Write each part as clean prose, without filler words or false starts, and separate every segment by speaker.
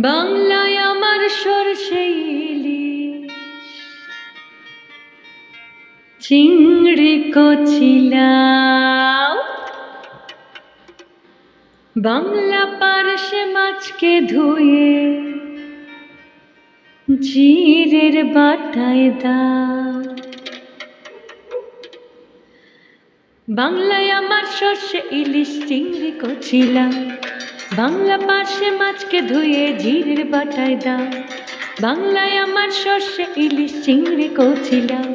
Speaker 1: বাংলায় আমার সরষে ইলিশ, চিংড়ি কচিলাও, বাংলা পার্শে মাছকে ধুয়ে জিরের বাটায় দাও। বাংলায় আমার সরষে ইলিশ, চিংড়ি কচিলাও, বাংলা পার্শে মাছকে ধুয়ে জিরের বাটায় দাও। বাংলায় আমার সরষে ইলিশ, চিংড়ি কচিলাও,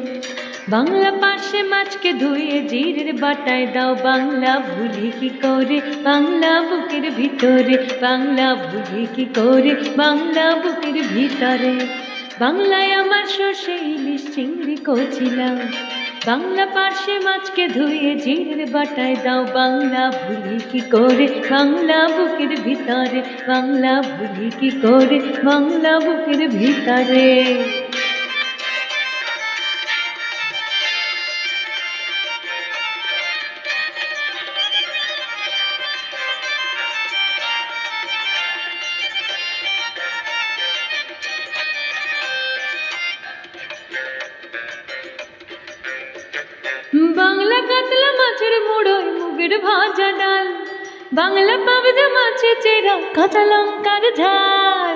Speaker 1: বাংলা পার্শে মাছকে ধুয়ে জিরের বাটায় দাও। বাংলা ভুলি কি করে বাংলা বুকের ভিতরে, বাংলা ভুলি কি করে বাংলা বুকের ভিতরে। বাংলায় আমার সরষে ইলিশ, চিংড়ি কচিলাও, বাংলা পার্শে মাছকে ধুয়ে জিরের বাটায় দাও। বাংলা ভুলি কি করে বাংলা বুকের ভিতরে, বাংলা ভুলি কি করে বাংলা বুকের ভিতরে। বাংলা কাতলা মাছের মুড়োয় মুগের ভাজা ডাল, বাংলা পাবদা মাছের চেরা কাঁচা লঙ্কার ঝাল।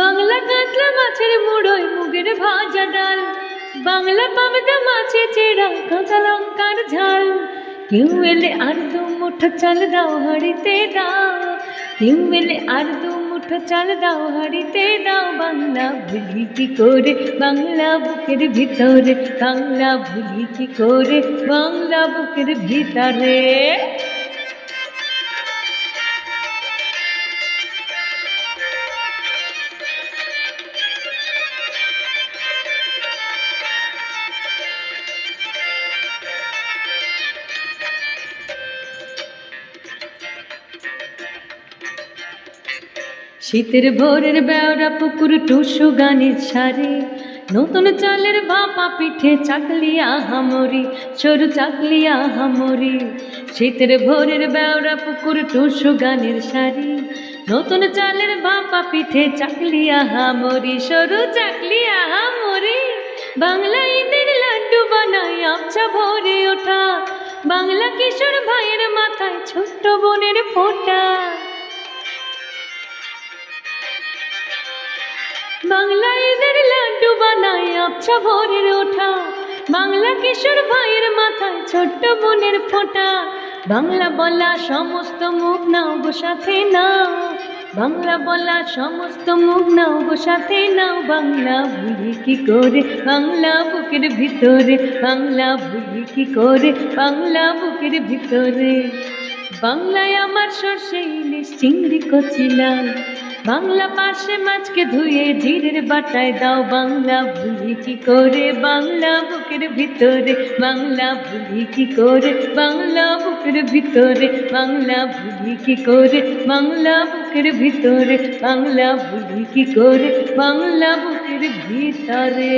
Speaker 1: বাংলা কাতলা মাছের মুড়োয় মুগের ভাজা ডাল, বাংলা পাবদা মাছের চেরা কাঁচা লঙ্কার ঝাল। কেউ এলে আর দু মুঠো চাল দাও হাঁড়িতে দাও, কেউ এলে আর দু মুঠো চাল দাও হাঁড়িতে দাও। বাংলা ভুলি কি করে বাংলা বুকের ভিতরে, বাংলা ভুলি কি করে বাংলা বুকের ভিতরে। শীতের ভোরের বেওড়া পুকুর টুসু গানের সারে, নতুন চালের ভাপা পিঠে চাকলিয়া হামরি, সরু চাকলিয়া হামরি। শীতের ভোরের বেওড়া পুকুর টুসু গানের সারে, নতুন চালের ভাপা পিঠে চাকলিয়া হামরি, সরু চাকলিয়া হামরি। বাংলা ঈদের লাড্ডু বানাই আবছা ভোরে ওঠা, বাংলা কিশোর ভাইয়ের মাথায় ছোট্ট বোনের ফোঁটা। বাংলা ঈদের লাড্ডু বানাই আবছা ভোরের ওঠা, বাংলা কিশোর ভাইয়ের মাথায় ছোট্ট বোনের ফোঁটা। বাংলা বলা সমস্ত মুখ নাও গো সাথে নাও, বাংলা বলা সমস্ত মুখ নাও গো সাথে নাও। বাংলা ভুলি কি করে বাংলা বুকের ভিতরে, বাংলা ভুলি কি করে বাংলা বুকের ভিতরে। বাংলায় আমার সরষে ইলিশ, চিংড়ি কচিলাও, বাংলা পার্শে মাছকে ধুয়ে জিরের বাটায় দাও। বাংলা ভুলি কি করে বাংলা বুকের ভিতরে, বাংলা ভুলি কি করে বাংলা বুকের ভিতরে, বাংলা ভুলি কি করে বাংলা বুকের ভিতরে, বাংলা ভুলি কি করে বাংলা বুকের ভিতরে।